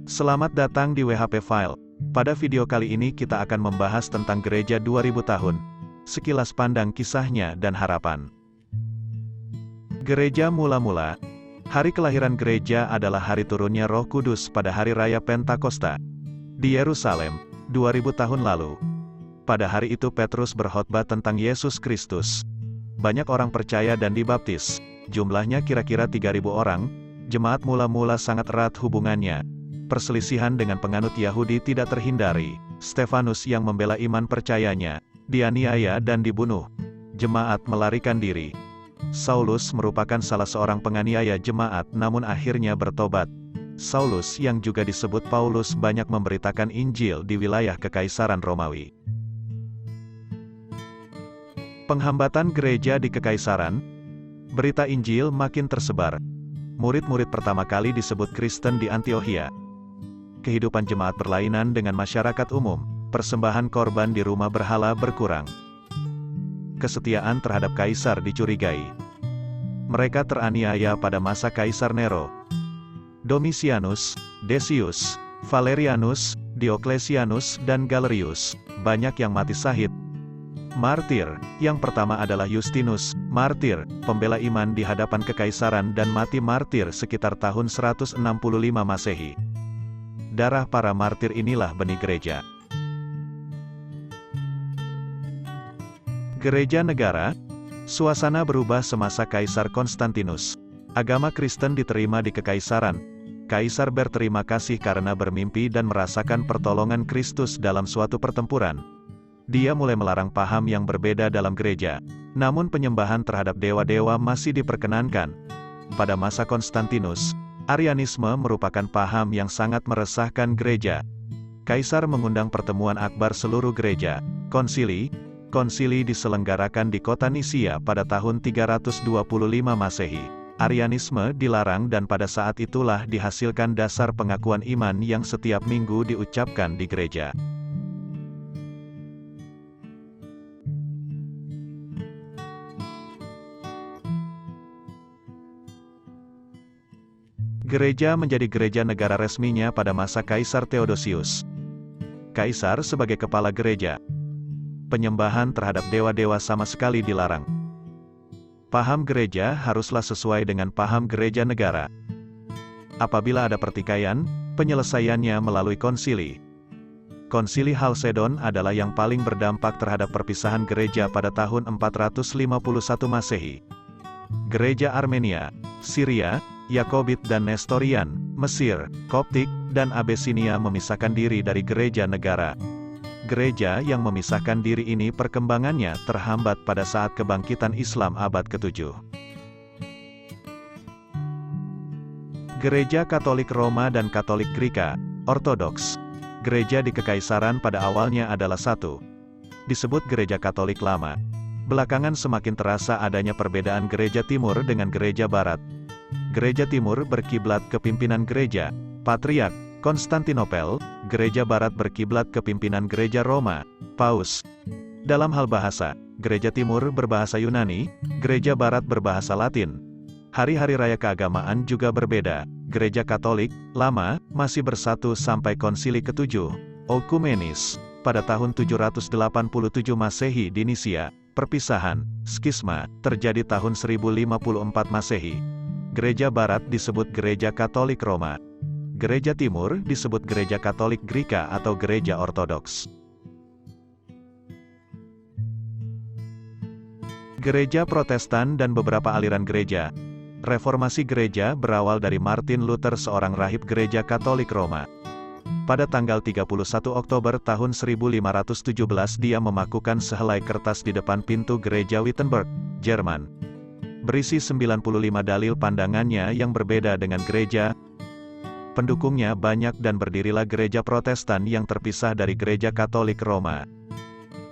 Selamat datang di WHP File. Pada video kali ini kita akan membahas tentang gereja 2000 tahun. Sekilas pandang kisahnya dan harapan. Gereja mula-mula. Hari kelahiran gereja adalah hari turunnya Roh Kudus pada hari raya Pentakosta di Yerusalem, 2000 tahun lalu. Pada hari itu Petrus berkhotbah tentang Yesus Kristus. Banyak orang percaya dan dibaptis. Jumlahnya kira-kira 3000 orang. Jemaat mula-mula sangat erat hubungannya. Perselisihan dengan penganut Yahudi tidak terhindari. Stefanus yang membela iman percayanya, dianiaya dan dibunuh. Jemaat melarikan diri. Saulus merupakan salah seorang penganiaya jemaat namun akhirnya bertobat. Saulus yang juga disebut Paulus banyak memberitakan Injil di wilayah Kekaisaran Romawi. Penghambatan gereja di Kekaisaran. Berita Injil makin tersebar. Murid-murid pertama kali disebut Kristen di Antiokhia. Kehidupan jemaat berlainan dengan masyarakat umum, persembahan korban di rumah berhala berkurang. Kesetiaan terhadap kaisar dicurigai. Mereka teraniaya pada masa Kaisar Nero, Domitianus, Decius, Valerianus, Dioklesianus dan Galerius. Banyak yang mati syahid. Martir, yang pertama adalah Justinus, martir, pembela iman di hadapan kekaisaran dan mati martir sekitar tahun 165 Masehi. Darah para martir inilah benih gereja. Gereja negara. Suasana berubah semasa Kaisar Konstantinus. Agama Kristen diterima di Kekaisaran. Kaisar berterima kasih karena bermimpi dan merasakan pertolongan Kristus dalam suatu pertempuran. Dia mulai melarang paham yang berbeda dalam gereja. Namun penyembahan terhadap dewa-dewa masih diperkenankan. Pada masa Konstantinus, Arianisme merupakan paham yang sangat meresahkan gereja. Kaisar mengundang pertemuan akbar seluruh gereja, konsili. Konsili diselenggarakan di kota Nisia pada tahun 325 Masehi. Arianisme dilarang dan pada saat itulah dihasilkan dasar pengakuan iman yang setiap minggu diucapkan di gereja. Gereja menjadi gereja negara resminya pada masa Kaisar Theodosius. Kaisar sebagai kepala gereja. Penyembahan terhadap dewa-dewa sama sekali dilarang. Paham gereja haruslah sesuai dengan paham gereja negara. Apabila ada pertikaian, penyelesaiannya melalui konsili. Konsili Halsedon adalah yang paling berdampak terhadap perpisahan gereja pada tahun 451 Masehi. Gereja Armenia, Syria, Yakobit dan Nestorian, Mesir, Koptik, dan Abesinia memisahkan diri dari gereja negara. Gereja yang memisahkan diri ini perkembangannya terhambat pada saat kebangkitan Islam abad ke-7. Gereja Katolik Roma dan Katolik Greka, Ortodoks. Gereja di Kekaisaran pada awalnya adalah satu. Disebut Gereja Katolik Lama. Belakangan semakin terasa adanya perbedaan Gereja Timur dengan Gereja Barat. Gereja Timur berkiblat ke pimpinan gereja, Patriark, Konstantinopel. Gereja Barat berkiblat ke pimpinan Gereja Roma, Paus. Dalam hal bahasa, Gereja Timur berbahasa Yunani, Gereja Barat berbahasa Latin. Hari-hari raya keagamaan juga berbeda. Gereja Katolik, Lama, masih bersatu sampai Konsili ke-7, Okumenis, pada tahun 787 Masehi di Nisia. Perpisahan, skisma, terjadi tahun 1054 Masehi. Gereja Barat disebut Gereja Katolik Roma. Gereja Timur disebut Gereja Katolik Greka atau Gereja Ortodoks. Gereja Protestan dan beberapa aliran gereja. Reformasi gereja berawal dari Martin Luther, seorang rahib Gereja Katolik Roma. Pada tanggal 31 Oktober tahun 1517 dia memakukan sehelai kertas di depan pintu gereja Wittenberg, Jerman. Berisi 95 dalil pandangannya yang berbeda dengan gereja. Pendukungnya banyak dan berdirilah gereja Protestan yang terpisah dari Gereja Katolik Roma.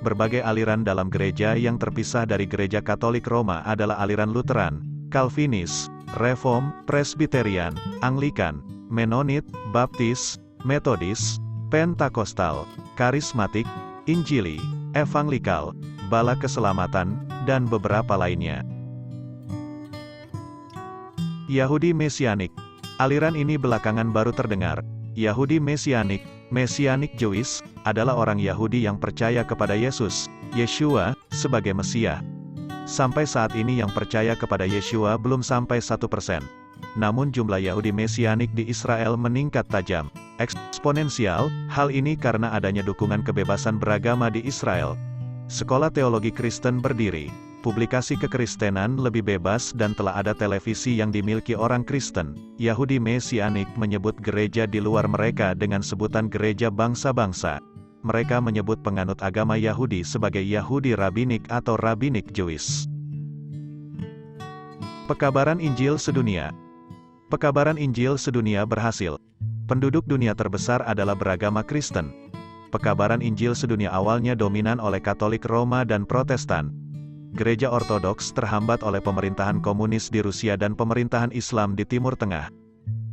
Berbagai aliran dalam gereja yang terpisah dari Gereja Katolik Roma adalah aliran Lutheran, Calvinis, Reform, Presbyterian, Anglikan, Menonit, Baptis, Metodis, Pentakostal, Karismatik, Injili, Evangelikal, Bala Keselamatan, dan beberapa lainnya. Yahudi Mesianik. Aliran ini belakangan baru terdengar. Yahudi Messianic Jewish, adalah orang Yahudi yang percaya kepada Yesus, Yeshua, sebagai Mesia. Sampai saat ini yang percaya kepada Yeshua belum sampai 1%. Namun jumlah Yahudi Mesianik di Israel meningkat tajam, eksponensial. Hal ini karena adanya dukungan kebebasan beragama di Israel. Sekolah teologi Kristen berdiri, publikasi kekristenan lebih bebas dan telah ada televisi yang dimiliki orang Kristen. Yahudi Mesianik menyebut gereja di luar mereka dengan sebutan gereja bangsa-bangsa. Mereka menyebut penganut agama Yahudi sebagai Yahudi Rabbinik atau Rabbinic Jewish. Pekabaran Injil sedunia. Pekabaran Injil sedunia berhasil. Penduduk dunia terbesar adalah beragama Kristen. Pekabaran Injil sedunia awalnya dominan oleh Katolik Roma dan Protestan. Gereja Ortodoks terhambat oleh pemerintahan komunis di Rusia dan pemerintahan Islam di Timur Tengah.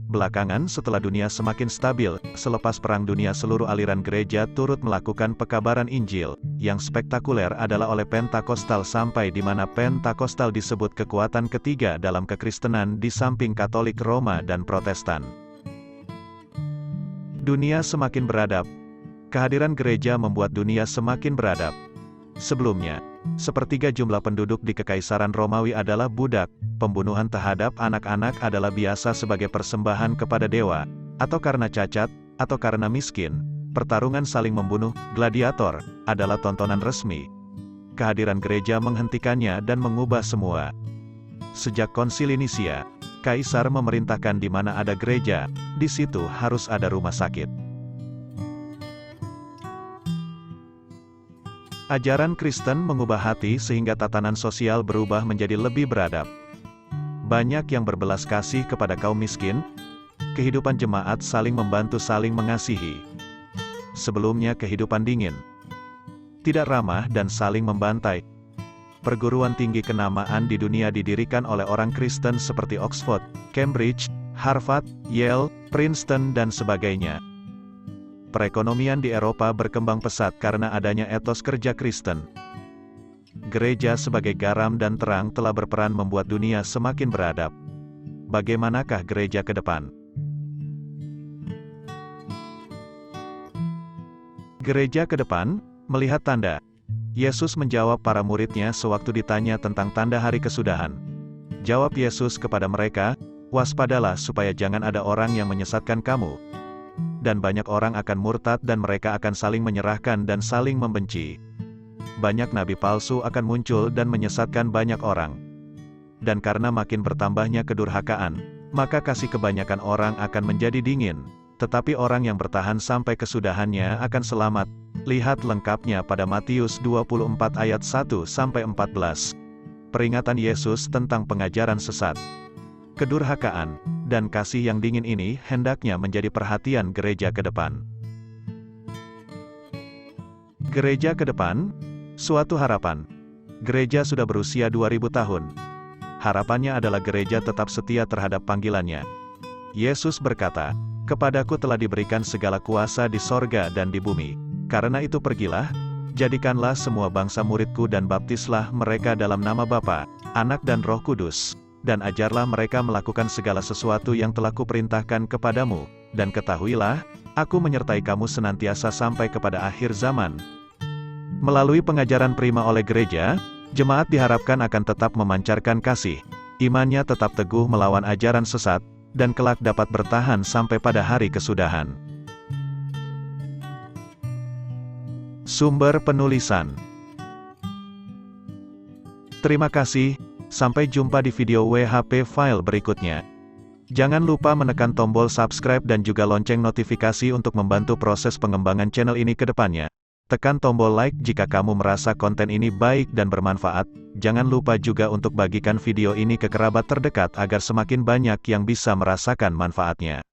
Belakangan setelah dunia semakin stabil, selepas Perang Dunia seluruh aliran gereja turut melakukan pekabaran Injil. Yang spektakuler adalah oleh Pentakosta sampai di mana Pentakosta disebut kekuatan ketiga dalam kekristenan di samping Katolik Roma dan Protestan. Dunia semakin beradab. Kehadiran gereja membuat dunia semakin beradab. Sebelumnya, sepertiga jumlah penduduk di Kekaisaran Romawi adalah budak. Pembunuhan terhadap anak-anak adalah biasa sebagai persembahan kepada dewa, atau karena cacat, atau karena miskin. Pertarungan saling membunuh, gladiator, adalah tontonan resmi. Kehadiran gereja menghentikannya dan mengubah semua. Sejak Konsili Nisia, Kaisar memerintahkan di mana ada gereja, di situ harus ada rumah sakit. Ajaran Kristen mengubah hati sehingga tatanan sosial berubah menjadi lebih beradab. Banyak yang berbelas kasih kepada kaum miskin. Kehidupan jemaat saling membantu, saling mengasihi. Sebelumnya kehidupan dingin, tidak ramah dan saling membantai. Perguruan tinggi kenamaan di dunia didirikan oleh orang Kristen seperti Oxford, Cambridge, Harvard, Yale, Princeton dan sebagainya. Perekonomian di Eropa berkembang pesat karena adanya etos kerja Kristen. Gereja sebagai garam dan terang telah berperan membuat dunia semakin beradab. Bagaimanakah gereja ke depan? Gereja ke depan, melihat tanda. Yesus menjawab para muridnya sewaktu ditanya tentang tanda hari kesudahan. Jawab Yesus kepada mereka, "Waspadalah supaya jangan ada orang yang menyesatkan kamu. Dan banyak orang akan murtad dan mereka akan saling menyerahkan dan saling membenci. Banyak nabi palsu akan muncul dan menyesatkan banyak orang. Dan karena makin bertambahnya kedurhakaan, maka kasih kebanyakan orang akan menjadi dingin. Tetapi orang yang bertahan sampai kesudahannya akan selamat." Lihat lengkapnya pada Matius 24 ayat 1-14. Peringatan Yesus tentang pengajaran sesat, kedurhakaan, dan kasih yang dingin ini hendaknya menjadi perhatian gereja ke depan. Gereja ke depan, suatu harapan. Gereja sudah berusia 2000 tahun. Harapannya adalah gereja tetap setia terhadap panggilannya. Yesus berkata, "Kepadaku telah diberikan segala kuasa di sorga dan di bumi. Karena itu pergilah, jadikanlah semua bangsa muridku dan baptislah mereka dalam nama Bapa, Anak dan Roh Kudus. Dan ajarlah mereka melakukan segala sesuatu yang telah kuperintahkan kepadamu. Dan ketahuilah, aku menyertai kamu senantiasa sampai kepada akhir zaman." Melalui pengajaran prima oleh gereja, jemaat diharapkan akan tetap memancarkan kasih. Imannya tetap teguh melawan ajaran sesat, dan kelak dapat bertahan sampai pada hari kesudahan. Sumber penulisan. Terima kasih, sampai jumpa di video WHP file berikutnya. Jangan lupa menekan tombol subscribe dan juga lonceng notifikasi untuk membantu proses pengembangan channel ini ke depannya. Tekan tombol like jika kamu merasa konten ini baik dan bermanfaat. Jangan lupa juga untuk bagikan video ini ke kerabat terdekat agar semakin banyak yang bisa merasakan manfaatnya.